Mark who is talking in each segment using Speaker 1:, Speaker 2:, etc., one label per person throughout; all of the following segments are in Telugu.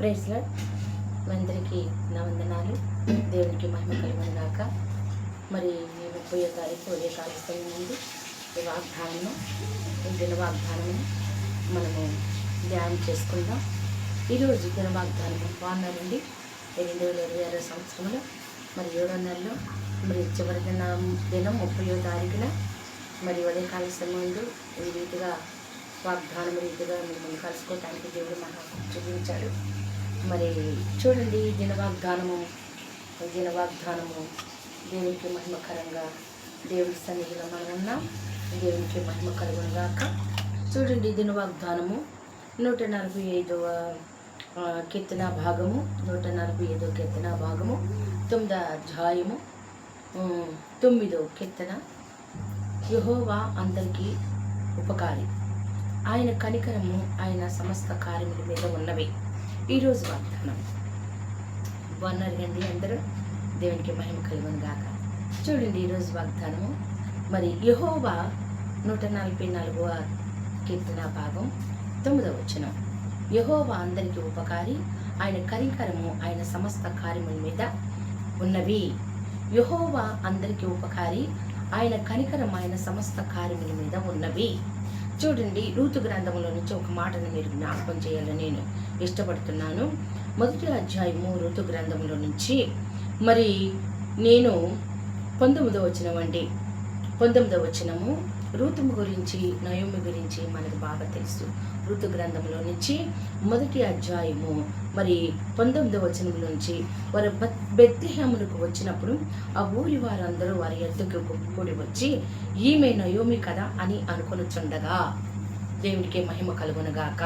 Speaker 1: Praise lord. అందరికీ నా వందనాలు. దేవునికి మహిమ కలుగును గాక. మరి 30వ తారీఖు ఉదయకాల సమయం నుండి ఈ వాగ్దానము, ఈ దిన వాగ్దానము మనము ధ్యానం చేసుకుందాం. ఈరోజు దిన వాగ్దానము బాగున్నారండి. 2026 సంవత్సరంలో మరి 7వ నెలలో మరి చివరి దినం 30వ తారీఖున మరి ఉదయకాల సమయంలో ఈ రీతిగా వాగ్దానం రీతిగా మిమ్మల్ని కలుసుకోవటానికి దేవుడు మనకు చూపించాడు. మరి చూడండి, దినవాగ్దానము దేవునికి మహిమకరంగా దేవుడి సన్నిధిలో మనం ఉన్నాం. దేవునికి మహిమ కలుగును గాక. చూడండి, దినవాగ్దానము 145వ కీర్తన భాగము, 145వ కీర్తన భాగము, 9వ అధ్యాయము, 9వ కీర్తన. యెహోవా అందరికీ ఉపకారి, ఆయన కనికరము ఆయన సమస్త కార్యముల మీద ఉన్నవి. ఈరోజు వాగ్దానం బాగున్నారండి అందరూ. దేవునికి మహిమ కలుగును గాక. చూడండి, ఈరోజు వాగ్దానము మరి యెహోవా 144వ కీర్తన భాగం 9వ వచనం. యెహోవా అందరికీ ఉపకారి, ఆయన కనికరము ఆయన సమస్త కార్యముల మీద ఉన్నవి. యెహోవా అందరికీ ఉపకారి, ఆయన కనికరం ఆయన సమస్త కార్యముల మీద ఉన్నవి. చూడండి, రూతు గ్రంథంలో నుంచి ఒక మాటను మీరు జ్ఞాపకం చేయాలని నేను ఇష్టపడుతున్నాను. 1వ అధ్యాయము రూతు గ్రంథంలో నుంచి మరి నేను 19వ వచనం అండి. 19వ వచనము రూతు గురించి, నయోమి గురించి మనకు బాగా తెలుసు. రూతు గ్రంథంలో నుంచి 1వ అధ్యాయము మరి 19వ వచనం నుంచి వారు బెత్లెహేమునకు వచ్చినప్పుడు ఆ ఊరి వారందరూ వారి ఎద్దుకు కూడి వచ్చి, ఈమె నయోమి కదా అని అనుకొనుచుండగా. దేవునికి మహిమ కలుగునుగాక.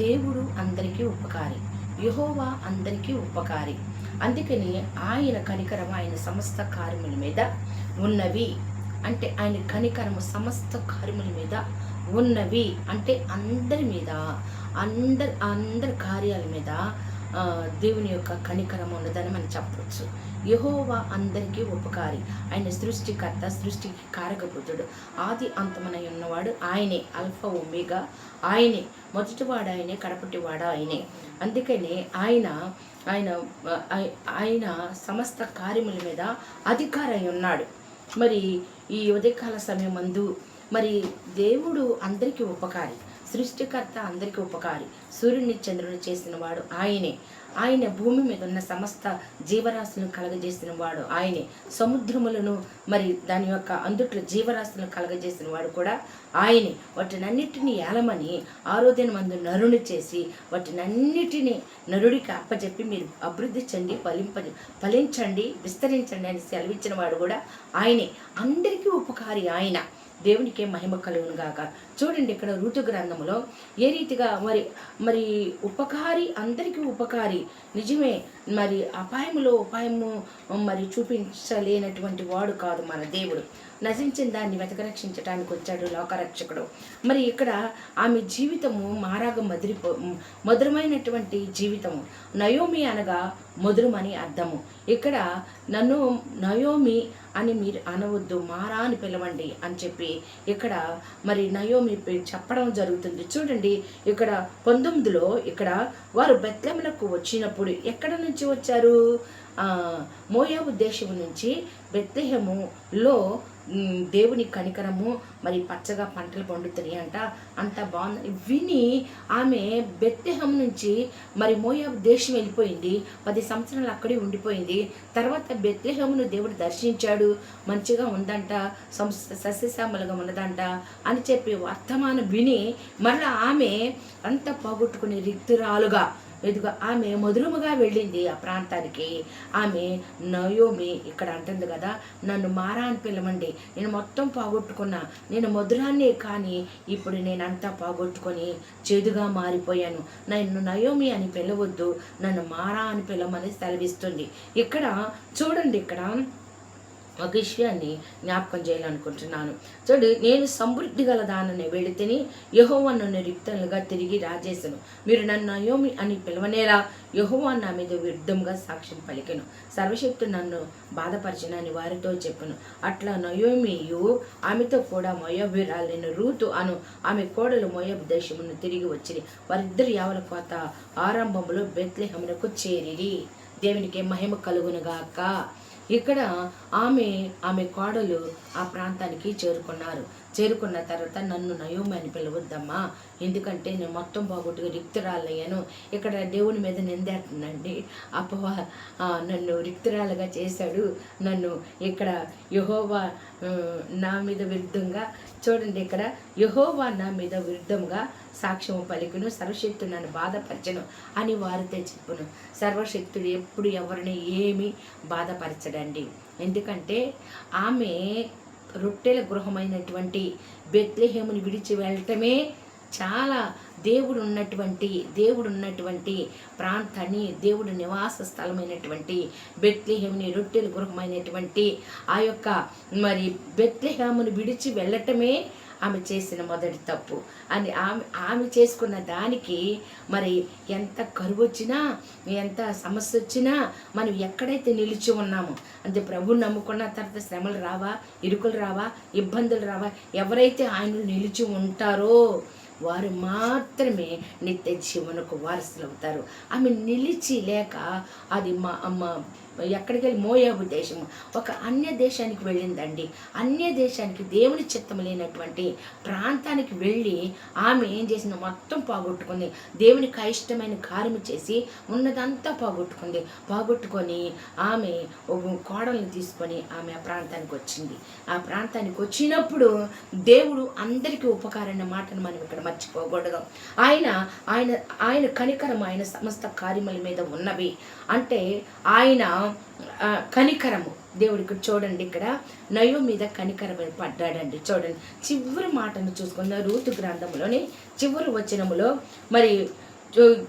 Speaker 1: దేవుడు అందరికీ ఉపకారి, యెహోవా అందరికీ ఉపకారి. అందుకని ఆయన కనికరం ఆయన సమస్త కార్యముల మీద ఉన్నవి. అంటే ఆయన కనికరము సమస్త కార్యముల మీద ఉన్నవి అంటే అందరి మీద, అందరి కార్యాల మీద దేవుని యొక్క కనికరం ఉన్నదని మనం చెప్పవచ్చు. యెహోవా అందరికీ ఉపకారి, ఆయన సృష్టికర్త, సృష్టికి కారకపుత్రుడు, ఆది అంతమనై ఉన్నవాడు ఆయనే, అల్ఫా ఒమేగా ఆయనే, మొదటివాడు ఆయనే, కడపటివాడు ఆయనే. అందుకనే ఆయన సమస్త కార్యముల మీద అధికారై ఉన్నాడు. మరి ఈ ఉదయకాల సమయమందు మరి దేవుడు అందరికీ ఉపకారి, సృష్టికర్త అందరికీ ఉపకారి. సూర్యుని చంద్రుని చేసిన వాడు ఆయనే, ఆయన భూమి మీద ఉన్న సమస్త జీవరాశులను కలగజేసిన వాడు ఆయనే, సముద్రములను మరి దాని యొక్క అందుట్లో జీవరాశులను కలగజేసిన వాడు కూడా ఆయనే. వాటినన్నిటినీ ఏలమని 6వ దినమందు నరుని చేసి వాటినన్నిటినీ నరుడికి అప్పచెప్పి మీరు అభివృద్ధి చెంది ఫలించండి, విస్తరించండి అని సెలవిచ్చిన వాడు కూడా ఆయనే. అందరికీ ఉపకారి ఆయన. దేవునికే మహిమ కలుగును గాక. చూడండి, ఇక్కడ రూతు గ్రంథంలో ఏ రీతిగా మరి ఉపకారి, అందరికీ ఉపకారి. నిజమే, మరి అపాయములో ఉపాయము మరి చూపించలేనటువంటి వాడు కాదు మన దేవుడు. నశించిన దాన్ని రక్షించడానికి వచ్చాడు లోకరక్షకుడు. మరి ఇక్కడ ఆమె జీవితము మారాగ మధురమైనటువంటి జీవితము. నయోమి అనగా మధురమని అర్థము. ఇక్కడ నయోమి అని మీరు అనవద్దు, మారా అని పిలవండి అని చెప్పి ఇక్కడ మరి నయోమి చెప్పడం జరుగుతుంది. చూడండి, ఇక్కడ 19లో ఇక్కడ వారు బెత్లెహేమునకు వచ్చినప్పుడు ఎక్కడ నుంచి వచ్చారు? మోయాబు దేశం నుంచి బెత్లెహేములో దేవుని కనికరము మరి పచ్చగా పంటలు పండుతున్నాయి అంట. అంత బాగుంది విని ఆమె బెత్లెహేము నుంచి మరి మోయాబు దేశం వెళ్ళిపోయింది. 10 సంవత్సరాలు అక్కడే ఉండిపోయింది. తర్వాత బెత్లెహేమును దేవుడు దర్శించాడు. మంచిగా ఉందంట, సస్యశ్యామలుగా ఉన్నదంట అని చెప్పి వర్తమానం విని మళ్ళీ ఆమె అంత పోగొట్టుకుని రిక్తురాలుగా ఎదుగా ఆమె మధురముగా వెళ్ళింది ఆ ప్రాంతానికి. ఆమె నయోమి ఇక్కడ అంటుంది కదా, నన్ను మారా అని పిలవండి, నేను మొత్తం పోగొట్టుకున్నా, నేను మధురాన్నే కానీ ఇప్పుడు నేనంతా పోగొట్టుకొని చేదుగా మారిపోయాను, నన్ను నయోమి అని పిలవద్దు, నన్ను మారా అని పిలవమని సెలవిస్తుంది. ఇక్కడ చూడండి, ఇక్కడ ఒక విషయాన్ని జ్ఞాపకం చేయాలనుకుంటున్నాను. చూడు, నేను సమృద్ధి గల దానని వెళితేని యెహోవా నన్ను రిక్తులుగా తిరిగి రాజేసను. మీరు నన్ను నయోమి అని పిలవనేలా యెహోవా నా మీద విరుద్ధంగా సాక్ష్యం పలికెను. సర్వశక్తుడు నన్ను బాధపరిచినని వారితో చెప్పెను. అట్లా నయోమియు ఆమెతో కూడా మోయాబీరాలైన రూతు అను ఆమె కోడలు మోయాబు దేశమును తిరిగి వచ్చిరి. వారిద్దరు యావల కోత ఆరంభంలో బెత్లెహేమునకు చేరిరి. దేవునికి మహిమ కలుగునుగాక. ఇక్కడ ఆమె కోడలు ఆ ప్రాంతానికి చేరుకున్న తర్వాత నన్ను నయోమి అని పిలవద్దమ్మా, ఎందుకంటే నేను మొత్తం బాగొట్టుగా రిక్తురాలయ్యాను. ఇక్కడ దేవుని మీద నిందేస్తుందండి. నన్ను రిక్తురాలుగా చేశాడు. నన్ను ఇక్కడ యెహోవా నా మీద విరుద్ధంగా, చూడండి, ఇక్కడ యెహోవా నా మీద విరుద్ధంగా సాక్ష్యం పలికిను, సర్వశక్తుడు నన్ను బాధపరచను అని వారితో చెప్పును. సర్వశక్తుడు ఎప్పుడు ఎవరిని ఏమీ బాధపరచడండి. ఎందుకంటే ఆమె రొట్టెల గృహమైనటువంటి బెత్లెహేముని విడిచి వెళ్ళటమే చాలా దేవుడు ఉన్నటువంటి ప్రాంతాన్ని, దేవుడు నివాస స్థలమైనటువంటి బెత్లెహేముని రొట్టెల గృహమైనటువంటి ఆ యొక్క మరి బెత్లెహేముని విడిచి వెళ్ళటమే ఆమె చేసిన మొదటి తప్పు అని ఆమె చేసుకున్న దానికి మరి ఎంత కరువు వచ్చినా, ఎంత సమస్య వచ్చినా మనం ఎక్కడైతే నిలిచి ఉన్నామో, అంటే ప్రభువుని నమ్ముకున్న తర్వాత శ్రమలు రావా, ఇరుకులు రావా, ఇబ్బందులు రావా, ఎవరైతే ఆయన నిలిచి ఉంటారో వారు మాత్రమే నిత్య జీవనకు వారసులు అవుతారు. ఆమె నిలిచి లేక అది ఎక్కడికి వెళ్ళి మోయాబు దేశము, ఒక అన్య దేశానికి వెళ్ళిందండి. అన్య దేశానికి దేవుని చిత్తం లేనటువంటి ప్రాంతానికి వెళ్ళి ఆమె ఏం చేసింది, మొత్తం పోగొట్టుకుంది. దేవునికి అయిష్టమైన కార్యము చేసి ఉన్నదంతా పోగొట్టుకొని ఆమె ఒక కోడల్ని తీసుకొని ఆమె ఆ ప్రాంతానికి వచ్చింది. ఆ ప్రాంతానికి వచ్చినప్పుడు దేవుడు అందరికీ ఉపకారమైన మాటను మనం ఇక్కడ మర్చిపోకూడదు. ఆయన కనికరం ఆయన సమస్త కార్యముల మీద ఉన్నవి. అంటే ఆయన కనికరము దేవుడికి, చూడండి, ఇక్కడ నయో మీద కనికరం పడ్డాడండి. చూడండి, చివరి మాటను చూసుకున్న రూతు గ్రంథంలోని చివరి వచనములో మరి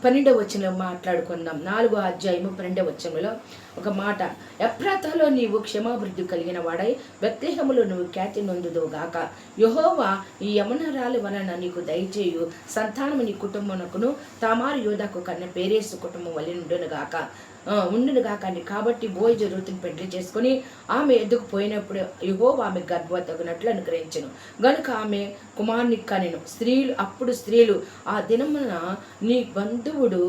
Speaker 1: 12వ వచనంలో మాట్లాడుకుందాం. 4వ అధ్యాయము 12వ వచనంలో ఒక మాట, ఎఫ్రాతాలో నీవు క్షమాభివృద్ధి కలిగిన వాడై బెత్లెహేములో నువ్వు ఖ్యాతి నొందుదువుగాక. యెహోవా ఈ యమనరాలి వలన నీకు దయచేయు సంతానము నీ కుటుంబమునకును తామారు యోధాకు కన్నా పేరేసు కుటుంబం వలె ఉండునుగాక అని. కాబట్టి బోయజు రూతుని పెళ్లి చేసుకుని ఆమె ఎద్దుకు పోయినప్పుడు యెహోవా ఆమె గర్భవతగునట్లు అనుగ్రహించెను. గనుక ఆమె కుమారుని కనెను. స్త్రీలు ఆ దినమున నీ బంధువుడు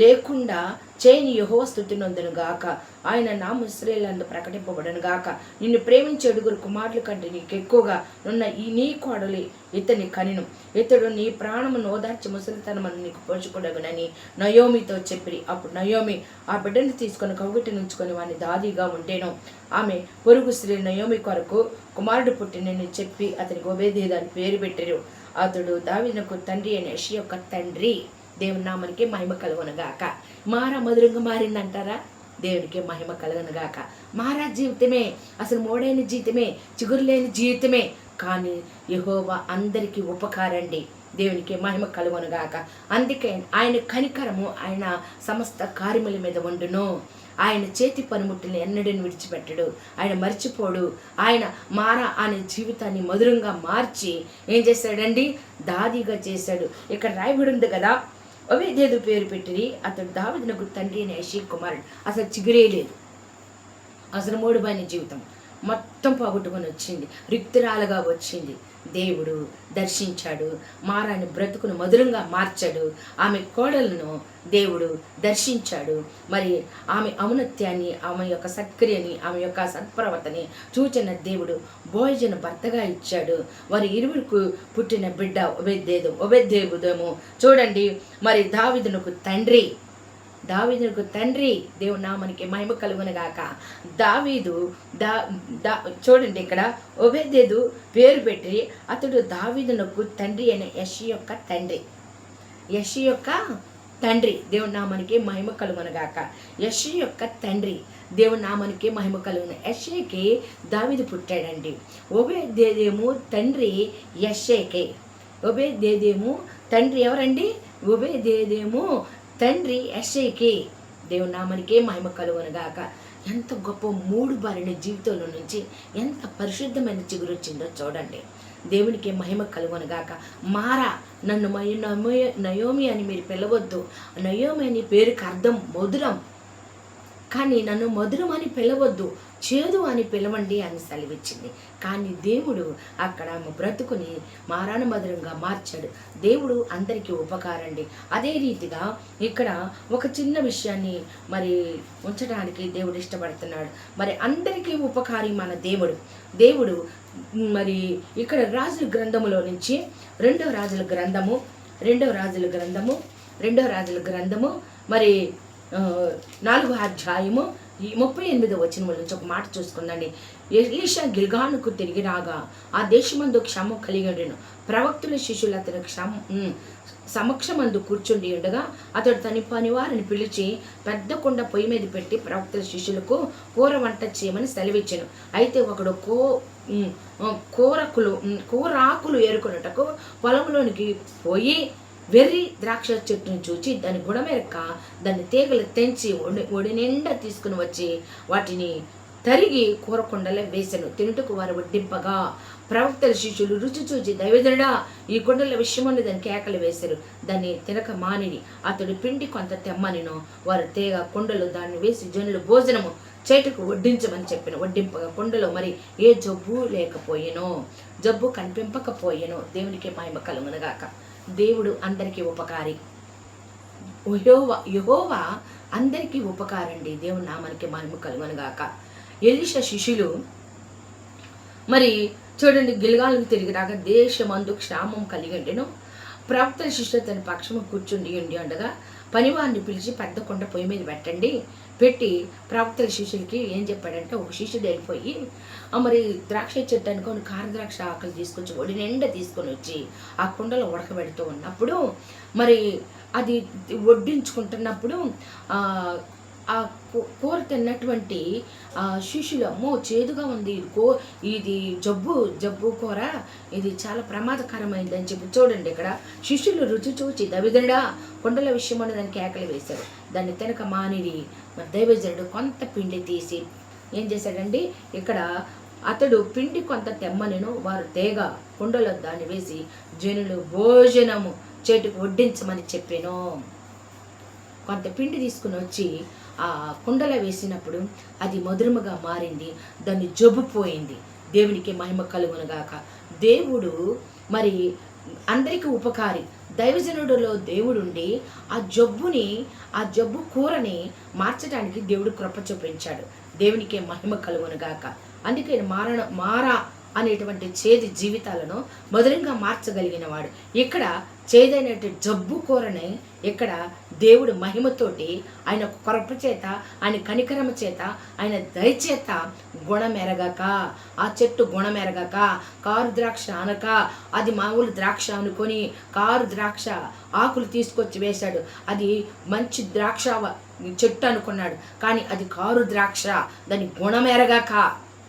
Speaker 1: లేకుండా చేయని యెహోవా స్తుతి నొందును గాక. ఆయన నామము ఇశ్రాయేలునందు ప్రకటింపబడును గాక. నిన్ను ప్రేమించే 7 కుమారుల కంటే నీకు ఎక్కువగా ఉన్న ఈ నీ కోడలి ఇతని కనెను. ఇతడు నీ ప్రాణమును ఓదార్చి ముసలితనమును నీకు పోషకుడగునని నయోమితో చెప్పిరి. అప్పుడు నయోమి ఆ బిడ్డను తీసుకొని కౌగిటి నుంచుకొని వాడిని దాదిగా ఉండేను. ఆమె పొరుగు స్త్రీ నయోమి కొరకు కుమారుడు పుట్టినని చెప్పి అతనికి ఓబేదెదోము అని పేరు పెట్టారు. అతడు దావీదునకు తండ్రి అయిన యెషయా యొక్క తండ్రి. దేవుని నామానికి మహిమ కలుగునుగాక. మారా మధురంగా మారిందంటారా? దేవునికి మహిమ కలుగునుగాక. మారా జీవితమే అసలు మోడైన జీవితమే, చిగురు లేని జీవితమే, కానీ యెహోవా అందరికీ ఉపకారండి. దేవునికి మహిమ కలుగునుగాక. అందుకే ఆయన కనికరము ఆయన సమస్త కార్యముల మీద ఉండును. ఆయన చేతి పనిముట్టుని ఎన్నడని విడిచిపెట్టడు. ఆయన మర్చిపోడు. ఆయన మారా అనే జీవితాన్ని మధురంగా మార్చి ఏం చేశాడండి, దాదిగా చేశాడు. ఇక్కడ రాయబడి ఉంది కదా, ఓబేదెదోము పేరు పెట్టిరి. అతడు దావీదునకు తండ్రి అయిన యెషయా కుమారుడు. అసలు చిగురే లేదు, అసలు మోడుబైన జీవితం మొత్తం పోగొట్టుకొని వచ్చింది, రిక్తురాలుగా వచ్చింది. దేవుడు దర్శించాడు, మారాని బ్రతుకును మధురంగా మార్చాడు. ఆమె కోడలను దేవుడు దర్శించాడు. మరి ఆమె ఔన్నత్యాన్ని, ఆమె యొక్క సత్క్రియని, ఆమె యొక్క సత్ప్రవర్తని చూచిన దేవుడు బోయజును భర్తగా ఇచ్చాడు. వారి ఇరువురికి పుట్టిన బిడ్డ ఓబేదెదోము. చూడండి, మరి దావీదునకు తండ్రి. దేవుని నామానికి మహిమ కలుగునుగాక. చూడండి, ఇక్కడ ఓబేదెదోము పేరు పెట్టి అతడు దావీదునకు తండ్రి అయిన యెషయా యొక్క తండ్రి. దేవుని నామానికి మహిమ కలుగునుగాక. యెషయా యొక్క తండ్రి, దేవుని నామానికి మహిమ కలుగును. యెషయాకి దావీదు పుట్టాడండి. ఓబేదెదోము తండ్రి యెషయాకే. ఓబేదెదోము తండ్రి ఎవరండి? ఓబేదెదోము తండ్రి యెషయాకి. దేవుని నామానికి మహిమ కలుగునుగాక. ఎంత గొప్ప మూడు బారిన జీవితంలో నుంచి ఎంత పరిశుద్ధమైన చిగురు వచ్చిందో చూడండి. దేవునికి మహిమ కలుగునుగాక. మారా, నన్ను నయోమి అని మీరు పిలవద్దు. నయోమి అని పేరుకి అర్థం మధురం, కానీ నన్ను మధురం అని పిలవద్దు, చేదు అని పిలవండి అని సెలవిచ్చింది. కానీ దేవుడు అక్కడ బ్రతుకుని మారాన మధురంగా మార్చాడు. దేవుడు అందరికీ ఉపకారండి. అదే రీతిగా ఇక్కడ ఒక చిన్న విషయాన్ని మరి ఉంచడానికి దేవుడు ఇష్టపడుతున్నాడు. మరి అందరికీ ఉపకారి మన దేవుడు మరి ఇక్కడ రాజుల గ్రంథములో నుంచి రెండవ రాజుల గ్రంథము మరి 4వ అధ్యాయము 38వ వచనముల నుంచి ఒక మాట చూసుకుందండి. ఎలీషా గిల్గానుకు తిరిగి రాగా ఆ దేశమందు క్షమ కలిగి ఉండెను. ప్రవక్తుల శిష్యులు అతని సమక్షమందు కూర్చుండి ఉండగా అతడు తన పనివారిని పిలిచి పెద్ద కుండ పొయ్యి మీద పెట్టి ప్రవక్తుల శిష్యులకు కూర వంట చేయమని సెలవిచ్చాను. అయితే ఒకడు కూరాకులు ఏరుకున్నటకు పొలంలోనికి పోయి వెర్రి ద్రాక్ష చెట్టును చూచి దాని గుణమెరక దాన్ని తీగలు తెంచి ఒడి నిండా తీసుకుని వచ్చి వాటిని తరిగి కూరకుండలో వేసెను. తినుటకు వారు వడ్డింపగా ప్రవక్తల శిష్యులు రుచి చూచి, దైవజనుడా, ఈ కుండల విషయమని దాని కేకలు వేశారు. దాన్ని తినక మానిని. అతడు పిండి కొంత తెమ్మనిను. వారు తేగ కుండలు దాన్ని వేసి జనులు భోజనము చేటుకు వడ్డించమని చెప్పిన. వడ్డింపగా కుండలో మరి ఏ జబ్బు లేకపోయేనో, జబ్బు కనిపింపకపోయేనో. దేవునికి మహిమ కలుగునుగాక. దేవుడు అందరికీ ఉపకారి. యెహోవా అందరికీ ఉపకారండి. దేవుని నామానికి మహిమ కలుగునుగాక. ఎలీషా శిష్యులు మరి చూడండి, గిల్గాలకు తిరిగి రాగా దేశమందు క్షామం కలిగి ఉండెను. ప్రవక్తల శిష్యులు తన పక్షము కూర్చుండి ఉండగా పనివారిని పిలిచి పెద్ద కొండ పొయ్యి మీద పెట్టి ప్రవక్తల శిష్యులకి ఏం చెప్పాడంటే, ఒక శిష్యుడు వెళ్ళిపోయి మరి ద్రాక్ష చెట్టు అనుకోని కార ద్రాక్ష ఆకులు తీసుకొచ్చి ఒడి నిండా తీసుకొని వచ్చి ఆ కుండలో ఉడకబెడుతూ ఉన్నప్పుడు మరి అది వడ్డించుకుంటున్నప్పుడు ఆ కూర తిన్నటువంటి శిష్యులు, అమ్మో చేదుగా ఉంది, ఇది జబ్బు కూర, ఇది చాలా ప్రమాదకరమైంది అని చెప్పి చూడండి. ఇక్కడ శిష్యులు రుచి చూచి, దైవజనుడా, కొండల విషయం అని దాన్ని కేకలు వేశారు. దాన్ని తినక మానిరి. మరి దైవజనుడు కొంత పిండి తీసి ఏం చేశాడండి, ఇక్కడ అతడు పిండి కొంత తెమ్మనెను. వారు తేగ కుండలో దాన్ని వేసి జనులు భోజనము చేటుకు వడ్డించమని చెప్పాను. కొంత పిండి తీసుకుని వచ్చి ఆ కుండలో వేసినప్పుడు అది మధురముగా మారింది, దాన్ని జబ్బు పోయింది. దేవునికి మహిమ కలుగునుగాక. దేవుడు మరి అందరికీ ఉపకారి. దైవజనుడిలో దేవుడుండి ఆ జబ్బు కూరని మార్చడానికి దేవుడు కృప చూపించాడు. దేవునికి మహిమ కలుగునుగాక. అందుకే మారా అనేటువంటి చేదు జీవితాలను మధురంగా మార్చగలిగిన వాడు. ఇక్కడ చేదైనటువంటి జబ్బు కూరని ఇక్కడ దేవుడు మహిమతోటి, ఆయన కృప చేత, ఆయన కనికరమ చేత, ఆయన దయచేత గుణమెరగక, ఆ చెట్టు గుణమెరగక, కారు ద్రాక్ష అనక అది మామూలు ద్రాక్ష అనుకొని కారు ద్రాక్ష ఆకులు తీసుకొచ్చి వేశాడు. అది మంచి ద్రాక్ష చెట్టు అనుకున్నాడు, కానీ అది కారు ద్రాక్ష. దాని గుణమెరగక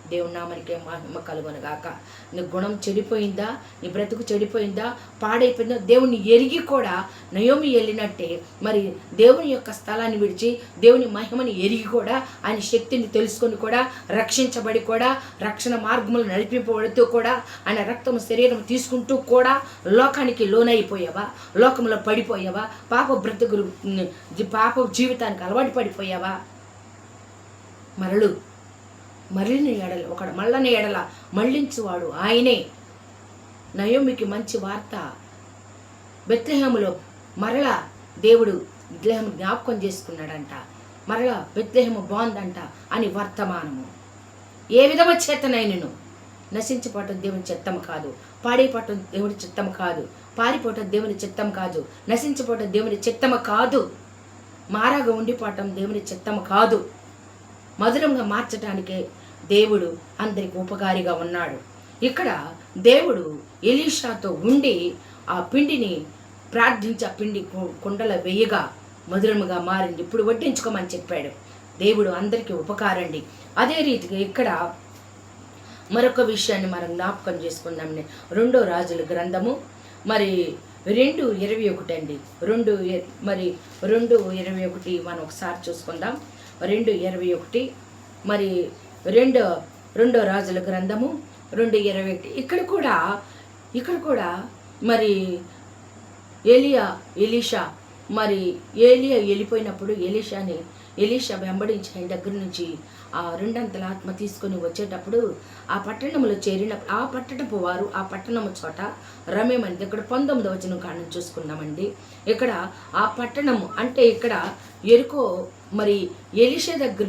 Speaker 1: దేవుని నామానికి మహిమ కలుగునుగాక. నీ గుణం చెడిపోయిందా, నీ బ్రతుకు చెడిపోయిందా, పాడైపోయిందా, దేవుని ఎరిగి కూడా నయోమి వెళ్ళినట్టే మరి దేవుని యొక్క స్థలాన్ని విడిచి దేవుని మహిమని ఎరిగి కూడా ఆయన శక్తిని తెలుసుకొని కూడా రక్షించబడి కూడా రక్షణ మార్గములు నడిపింపబడుతూ కూడా ఆయన రక్తము శరీరం తీసుకుంటూ కూడా లోకానికి లోనైపోయావా, లోకంలో పడిపోయావా, పాప జీవితానికి అలవాటు పడిపోయావా? మరలిన ఎడల ఒకడు మళ్ళని ఎడల మళ్ళించువాడు ఆయనే. నయోమికి మంచి వార్త, బెత్లెహేములో మరలా దేవుడు బెత్లెహేము జ్ఞాపకం చేసుకున్నాడంట, మరలా బెత్లెహేము బాగుందంట అని వర్తమానము. ఏ విధమ చేతనైనను నశించిపోవటం దేవుని చిత్తము కాదు, పాడైపోవటం దేవుని చిత్తము కాదు, పారిపోవటం దేవుని చిత్తం కాదు, నశించిపోవటం దేవుని చిత్తము కాదు, మారాగా ఉండిపోవటం దేవుని చిత్తము కాదు. మధురంగా మార్చటానికే దేవుడు అందరికి ఉపకారిగా ఉన్నాడు. ఇక్కడ దేవుడు ఎలీషాతో ఉండి ఆ పిండిని ప్రార్థించి ఆ పిండి కుండలో వేయగా మధురముగా మారింది. ఇప్పుడు వడ్డించుకోమని చెప్పాడు. దేవుడు అందరికీ ఉపకారండి. అదే రీతిగా ఇక్కడ మరొక విషయాన్ని మనం జ్ఞాపకం చేసుకుందాం. 2వ రాజుల గ్రంథము మరి 2:21 అండి. 2:21 మనం ఒకసారి చూసుకుందాం. 2:21 మరి రెండో రెండో రాజుల గ్రంథము 2:21. ఇక్కడ కూడా మరి ఎలీషా మరి ఏలియా వెళ్ళిపోయినప్పుడు ఎలీషా వెంబడించి ఆయన దగ్గర నుంచి ఆ రెండంతల ఆత్మ తీసుకొని వచ్చేటప్పుడు ఆ పట్టణంలో చేరినప్పుడు ఆ పట్టణపు వారు ఆ పట్టణము చోట రమేమని ఇక్కడ 19వ వచనం కారణం చూసుకున్నామండి. ఇక్కడ ఆ పట్టణము అంటే ఇక్కడ ఎరుకో మరి ఏలియా దగ్గర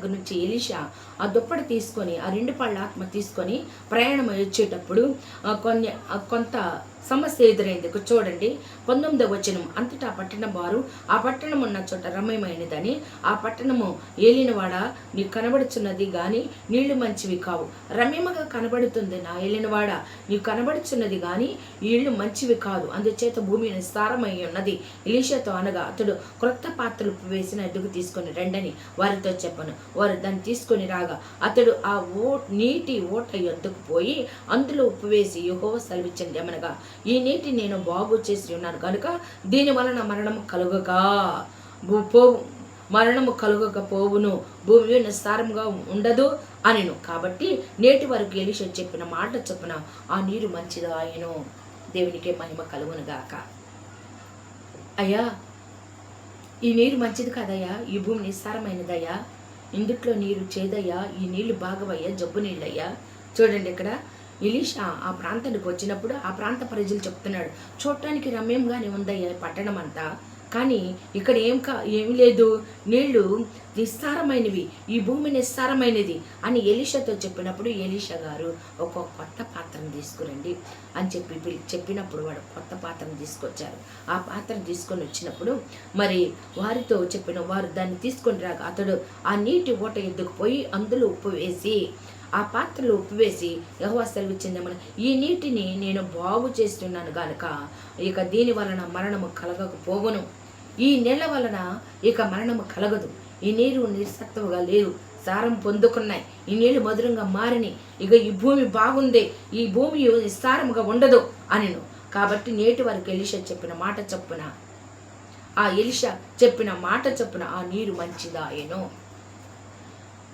Speaker 1: నుంచి ఎలీషా ఆ దుప్పటి తీసుకొని ఆ 2 పళ్ళ ఆత్మ తీసుకొని ప్రయాణం వచ్చేటప్పుడు కొంత సమస్య ఎదురైంది. చూడండి 19వ వచనం. అంతటా పట్టణం వారు ఆ పట్టణం ఉన్న చోట రమ్యమైనదని ఆ పట్టణము ఏలినవాడ నీకు కనబడుచున్నది గాని నీళ్లు మంచివి కావు. రమ్యముగా కనబడుతుంది నా ఏలినవాడ నీకు కనబడుచున్నది గాని నీళ్లు మంచివి కాదు, అందుచేత భూమి నిస్సారమై ఉన్నది. ఎలీషాతో అనగా అతడు క్రొత్త పాత్రలు వేసిన ఎద్దుకు తీసుకొని రండని వారితో చెప్పను. వారు దాన్ని తీసుకొని రాగా అతడు ఆ నీటి ఓట ఎద్దుకు పోయి అందులో ఉప్పు వేసి యెహోవా సెలవిచ్చింది ఏమనగా, ఈ నీటి నేను బాగు చేసి ఉన్నాను కనుక దీని వలన మరణము కలుగకపోవును, భూమి నిస్సారంగా ఉండదు అనెను. కాబట్టి నేటి వరకు ఎలీషా చెప్పిన మాట చొప్పున ఆ నీరు మంచిది ఆయను. దేవునికే మహిమ కలుగును గాక. అయ్యా, ఈ నీరు మంచిది కాదయ్యా, ఈ భూమి నిస్సారమైనదయ్యా, ఇందుట్లో నీరు చేదయ్యా, ఈ నీళ్లు బాగవయ్యా, జబ్బు నీళ్ళయ్యా. చూడండి ఇక్కడ ఎలీషా ఆ ప్రాంతానికి వచ్చినప్పుడు ఆ ప్రాంత ప్రజలు చెప్తున్నాడు, చూడటానికి రమ్యంగానే ఉందయ్యా పట్టణం అంతా, కానీ ఇక్కడ ఏమి లేదు, నీళ్లు నిస్సారమైనవి, ఈ భూమి నిస్సారమైనది అని ఎలీషాతో చెప్పినప్పుడు ఎలీషా గారు ఒక కొత్త పాత్రను తీసుకురండి అని చెప్పినప్పుడు వాడు కొత్త పాత్రను తీసుకొచ్చారు. ఆ పాత్రను తీసుకొని వచ్చినప్పుడు మరి వారితో వారు దాన్ని తీసుకొని రాక అతడు ఆ నీటి ఓట ఎద్దుకు పోయి అందులో ఉప్పు వేసి ఆ పాత్రలో ఉప్పు వేసి యెహోవా సెలవిచ్చిందేమని, ఈ నీటిని నేను బాగు చేస్తున్నాను గనుక ఇక దీని వలన మరణము కలగకపోవును, ఈ నెల వలన ఇక మరణము కలగదు, ఈ నీరు నిస్సత్తువుగా లేవు, సారం పొందుకున్నాయి, ఈ నీళ్లు మధురంగా మారిని, ఇక ఈ భూమి బాగుంది, ఈ భూమి నిస్సారముగా ఉండదు అనెను. కాబట్టి నేటి వరకు ఎలీషా చెప్పిన మాట చొప్పున ఆ నీరు మంచిదాయెను.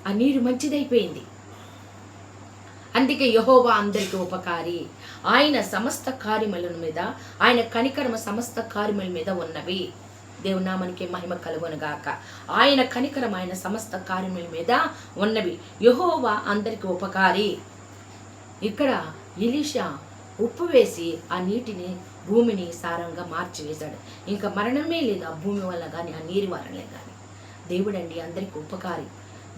Speaker 1: ఆ నీరు మంచిదైపోయింది. అందుకే యెహోవా అందరికీ ఉపకారి, ఆయన సమస్త కార్యముల మీద, ఆయన కనికరమ సమస్త కార్యముల మీద ఉన్నవి. దేవుని నామానికి మహిమ కలుగును గాక. ఆయన కనికరం ఆయన సమస్త కార్యముల మీద ఉన్నవి. యెహోవా అందరికీ ఉపకారి. ఇక్కడ ఎలీషా ఉప్పు వేసి ఆ నీటిని భూమిని సారంగా మార్చివేశాడు. ఇంకా మరణమే లేదు ఆ భూమి వల్ల కానీ ఆ నీరు వల్లనే కానీ. దేవుడండి అందరికీ ఉపకారి.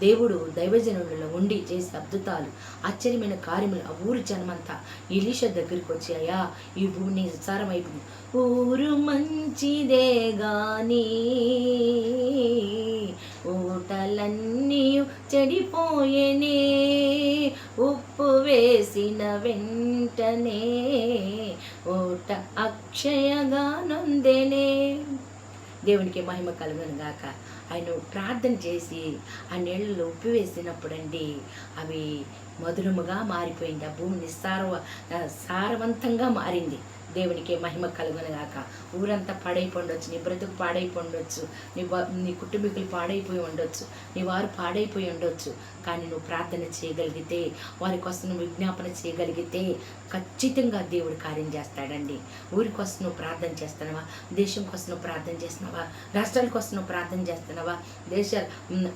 Speaker 1: దేవుడు దైవజనులలో ఉండి చేసే అద్భుతాలు ఆశ్చర్యమైన కార్యములు ఆ ఊరు జనమంతా ఎలీషా దగ్గరికి వచ్చి, అయ్యా ఈ భూమిని నిస్సారమైపోయింది, ఊరు మంచిదే గాని ఊటలన్నీ చెడిపోయేనే, ఉప్పు వేసిన వెంటనే ఊట అక్షయగా నొందెనే. దేవునికి మహిమ కలుగును గాక. ఆయన ప్రార్థన చేసి ఆ నీళ్ళలో ఉప్పు వేసినప్పుడండి అవి మధురముగా మారిపోయింది, ఆ భూమి సారవంతంగా మారింది. దేవునికి మహిమ కలుగునుగాక. ఊరంతా పాడైపోయి ఉండొచ్చు, నీ బ్రతుకు పాడైపోయి ఉండొచ్చు, నీ కుటుంబీకులు పాడైపోయి ఉండొచ్చు, నీ వారు పాడైపోయి ఉండొచ్చు. కానీ నువ్వు ప్రార్థన చేయగలిగితే, వారి కోసం నువ్వు విజ్ఞాపన చేయగలిగితే ఖచ్చితంగా దేవుడు కార్యం చేస్తాడండి. ఊరి కోసం నువ్వు ప్రార్థన చేస్తున్నావా, దేశం కోసం నువ్వు ప్రార్థన చేస్తున్నావా, రాష్ట్రాల కోసం నువ్వు ప్రార్థన చేస్తున్నావా,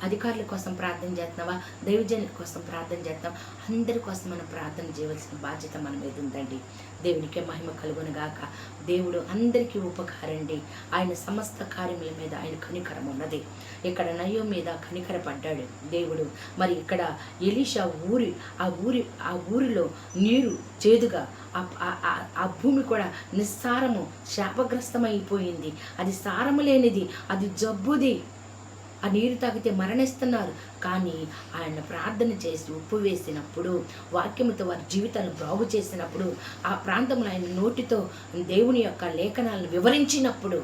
Speaker 1: అధికారుల కోసం ప్రార్థన చేస్తున్నావా, దైవజనుల కోసం ప్రార్థన చేస్తున్నావా, అందరి కోసం మనం ప్రార్థన చేయవలసిన బాధ్యత మన మీద ఉందండి. దేవునికే మహిమ కలుగునుగాక. దేవుడు అందరికీ ఉపకారండి. ఆయన సమస్త కార్యముల మీద ఆయన కనికరం ఉన్నది. ఇక్కడ నయ్యో మీద కనికరపడ్డాడు దేవుడు. మరి ఇక్కడ ఎలీషా ఆ ఊరిలో నీరు చేదుగా, ఆ భూమి కూడా నిస్సారము శాపగ్రస్తమైపోయింది. అది సారము లేనిది, అది జబ్బుది. ఆ నీరు తాగితే మరణిస్తున్నారు. కానీ ఆయన ప్రార్థన చేసి ఉప్పు వేసినప్పుడు, వాక్యముతో వారి జీవితాలను బాగు చేసినప్పుడు, ఆ ప్రాంతంలో ఆయన నోటితో దేవుని యొక్క లేఖనాలను వివరించినప్పుడు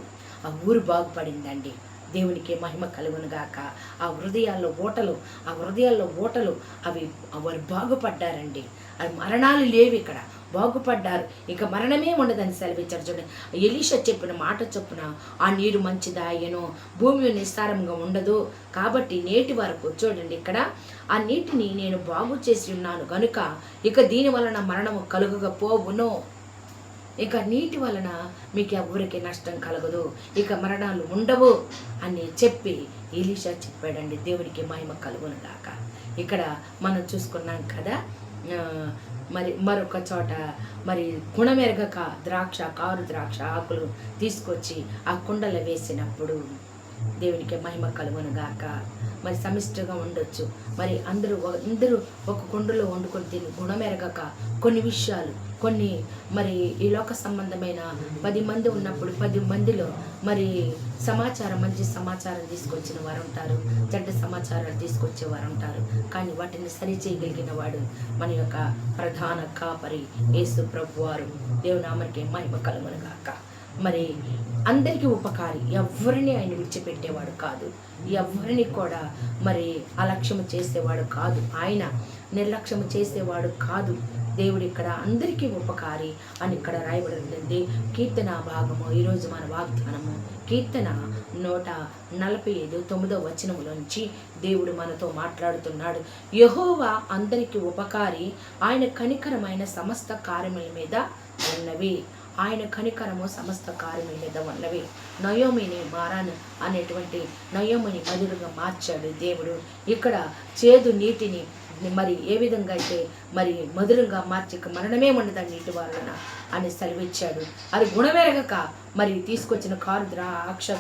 Speaker 1: ఆ ఊరు బాగుపడిందండి. దేవునికి మహిమ కలుగునుగాక. ఆ హృదయాల్లో ఓటలు అవి వారు బాగుపడ్డారండి. అవి మరణాలు లేవు, ఇక్కడ బాగుపడ్డారు. ఇక మరణమే ఉండదని సెలవిచ్చారు. చూడండి, ఎలీషా చెప్పిన మాట చొప్పున ఆ నీరు మంచిదాయను, భూమి నిస్సారంగా ఉండదు. కాబట్టి నేటి వరకు చూడండి, ఇక్కడ ఆ నీటిని నేను బాగు చేసి ఉన్నాను గనుక ఇక దీని వలన మరణము కలుగకపోవును. ఇక నీటి వలన మీకు ఎవరికి నష్టం కలగదు, ఇక మరణాలు ఉండవు అని చెప్పి ఎలీషా చెప్పాడండి. దేవునికి మహిమ కలుగును గాక. ఇక్కడ మనం చూసుకున్నాం కదా, మరి మరొక చోట మరి గుణమెరగక కారు ద్రాక్ష ఆకులు తీసుకొచ్చి ఆ కుండలో వేసినప్పుడు దేవునికి మహిమ కలుగును గాక. మరి సమిష్టిగా ఉండొచ్చు, మరి అందరూ ఒక కుండలో వండుకొని తిని గుణమెరగక కొన్ని విషయాలు, కొన్ని మరి ఈ లోక సంబంధమైన 10 మంది ఉన్నప్పుడు 10 మందిలో మరి మంచి సమాచారం తీసుకొచ్చిన వారు ఉంటారు, చెడ్డ సమాచారాలు తీసుకొచ్చే వారు ఉంటారు. కానీ వాటిని సరిచేయగలిగిన వాడు మన యొక్క ప్రధాన కాపరి యేసు ప్రభువారు. దేవునామనికి మహిమ కలుగును గాక. మరి అందరికీ ఉపకారి, ఎవరిని ఆయన విడిచిపెట్టేవాడు కాదు, ఎవరిని కూడా మరి అలక్ష్యము చేసేవాడు కాదు, ఆయన నిర్లక్ష్యము చేసేవాడు కాదు. దేవుడు ఇక్కడ అందరికీ ఉపకారి అని ఇక్కడ రాయబడింది. కీర్తన భాగము ఈరోజు మన వాగ్దానము కీర్తన 145 9వ వచనములోంచి దేవుడు మనతో మాట్లాడుతున్నాడు. యెహోవా అందరికీ ఉపకారి, ఆయన కనికరమైన సమస్త కార్యముల మీద ఉన్నవి. ఆయన కనికరము సమస్త కార్యముల మీద ఉన్నవి. నయోమిని మారాను అనేటువంటి నయోమిని మధురంగా మార్చాడు దేవుడు. ఇక్కడ చేదు నీటిని మరి ఏ విధంగా అయితే మరి మధురంగా మార్చి మరణమే ఉండదని నీటి వలన అని సెలవిచ్చాడు. అది గుణమెరగక మరి తీసుకొచ్చిన కారు ద్రాక్ష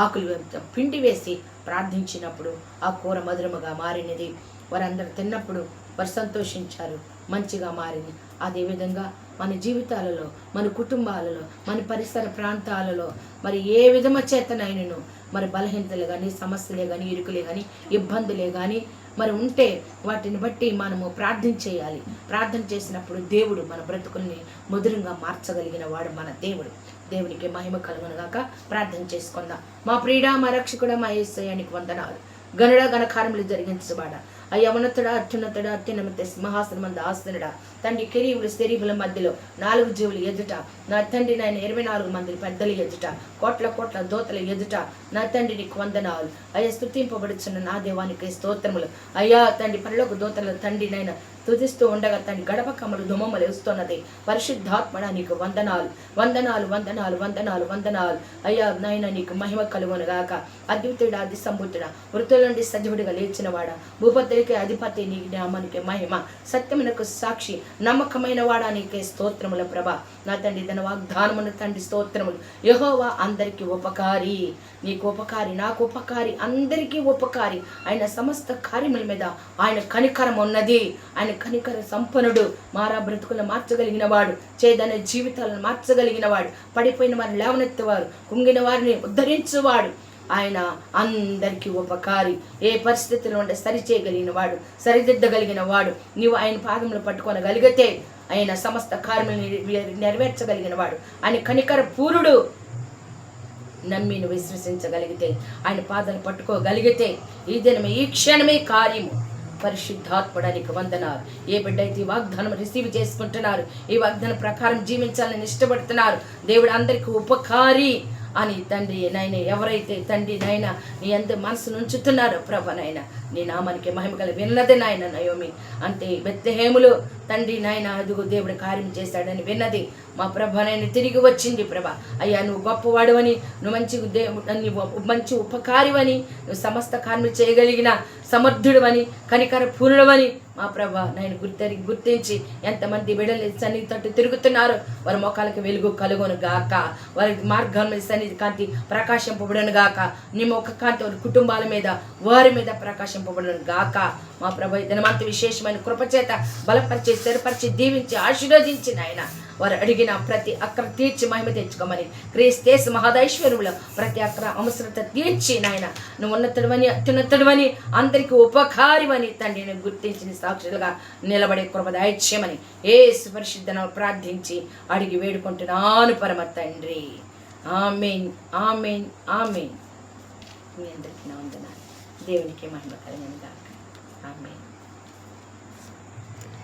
Speaker 1: ఆకులు పిండి వేసి ప్రార్థించినప్పుడు ఆ కూర మధురముగా మారినది. వారందరూ తిన్నప్పుడు వారు సంతోషించారు, మంచిగా మారింది. అదేవిధంగా మన జీవితాలలో, మన కుటుంబాలలో, మన పరిసర ప్రాంతాలలో మరి ఏ విధమ చేతనైనను మరి బలహీనతలే కానీ, సమస్యలే కానీ, ఇరుకులే కానీ, ఇబ్బందులే కానీ మరి ఉంటే వాటిని బట్టి మనము ప్రార్థన చేయాలి. ప్రార్థన చేసినప్పుడు దేవుడు మన బ్రతుకుల్ని మధురంగా మార్చగలిగిన వాడు మన దేవుడు. దేవునికి మహిమ కలుగును గాక. ప్రార్థన చేసుకుందాం. మా ప్రియుడా, మా రక్షకుడా, మా యేసయ్యానికి వందనాలు. గనుడ ఘనకార్యములు జరిగించబాడ అయ్యా, ఉన్నతుడా, అత్యున్నతుడా, అత్యున్నత సింహాసనమందు ఆసనుడా తండ్రి, కిరీవులు స్తరీవుల మధ్యలో 4 జీవులు ఎదుట నా తండ్రి నాయన 24 మంది పెద్దలు ఎదుట కోట్ల దోతల ఎదుట నా తండ్రి నీకు వందనాలు. అయ్యా, స్తుతింపబడుచున్న నా దేవానికి స్తోత్రములు. అయ్యా తండ్రి, పరలోక దోతల తండ్రి నాయన తుదిస్తూ ఉండగా తండ్రి గడప కమ్మలు దుమ్మలు వేస్తున్నది. పరిశుద్ధాత్మడ నీకు వందనాలు, వందనాలు, వందనాలు, వందనాలు, వందనాలు. అయ్యా నాయన నీకు మహిమ కలుగును గాక. అద్వితుడా, అతి సంబుతుడా, మృతుల నుండి సజీవుడిగా లేచిన వాడా, భూపతులకి అధిపతి నీ నామానికి మహిమ. సత్యమునకు సాక్షి, నమ్మకమైన వాడా నీకే స్తోత్రముల ప్రభ. నా తండ్రి తన వాగ్దానమును తండ్రి స్తోత్రములు. యెహోవా అందరికీ ఉపకారి, నీకు ఉపకారి, నాకు ఉపకారి, అందరికీ ఉపకారి. ఆయన సమస్త కార్యముల మీద ఆయన కనికరం ఉన్నది. ఆయన కనికర సంపన్నుడు. మారా బ్రతుకులను మార్చగలిగిన వాడు, చేదనే జీవితాలను మార్చగలిగిన వాడు, పడిపోయిన వారిని లేవనెత్తేవారు, కుంగిన వారిని ఉద్ధరించువాడు. ఆయన అందరికీ ఉపకారి. ఏ పరిస్థితిలో ఉంటే సరిచేయగలిగిన వాడు, సరిదిద్దగలిగిన వాడు. నీవు ఆయన పాదములు పట్టుకోనగలిగితే ఆయన సమస్త కార్యములను నెరవేర్చగలిగిన వాడు. ఆయన కనికర పూరుడు. నమ్మి నువ్వు విశ్వసించగలిగితే, ఆయన పాదాలు పట్టుకోగలిగితే ఈ దినమే, ఈ క్షణమే కార్యము. పరిశుద్ధాత్మడానికి వందనాలు. ఏ బిడ్డ అయితే ఈ వాగ్దానం రిసీవ్ చేసుకుంటున్నారు, ఈ వాగ్దానం ప్రకారం జీవించాలని ఇష్టపడుతున్నారు, దేవుడు అందరికీ ఉపకారి అని తండ్రి నాయన ఎవరైతే తండ్రి నాయన నీ అంత మనసు ఉంచుతున్నారో ప్రభ నాయన, నీ నామానికి మహిమ కల విన్నది నాయన నయోమి. అంటే బెత్లెహేములో తండ్రి నాయన అదుగు దేవుడు కార్యం చేశాడని విన్నది మా ప్రభ నాయన తిరిగి వచ్చింది ప్రభ. అయ్యా, నువ్వు గొప్పవాడువని, నువ్వు మంచి ఉపకారివని, నువ్వు సమస్త కార్యం చేయగలిగిన సమర్థుడువని, కనికర పూర్ణుడవని మా ప్రభ నేను గుర్తించి ఎంతమంది బిడ్డలు సన్నిధి తట్టు తిరుగుతున్నారో వారి మొఖాలకు వెలుగు కలుగును గాక. వారి మార్గం సన్నిధి కాంతి ప్రకాశింపబడును గాక. నీ మొక్క కాంతి వారి కుటుంబాల మీద, వారి మీద ప్రకాశింపబడును గాక. మా ప్రభ దినమంత విశేషమైన కృపచేత బలపరిచి, స్థిరపరిచి, దీవించి, ఆశీర్వదించి నాయన వారు అడిగిన ప్రతి అక్ర తీర్చి మహిమ తెచ్చుకోమని, క్రీస్తు మహదైశ్వర్యంలో ప్రతి అక్ర అవసరత తీర్చి నాయన నువ్వు ఉన్నతుడవని, అత్యున్నతుడవని, అందరికీ ఉపకారివని తండ్రి నేను గుర్తించిన సాక్షులుగా నిలబడే కృప దయచేయమని యేసు పరిశుద్ధ ప్రార్థించి అడిగి వేడుకుంటున్నాను పరమ తండ్రి. ఆమేన్, ఆమేన్, ఆమేన్. మీ అందరికీ నా వందనాలు. దేవునికి మహిమ కలుగును గాక. ఆమేన్.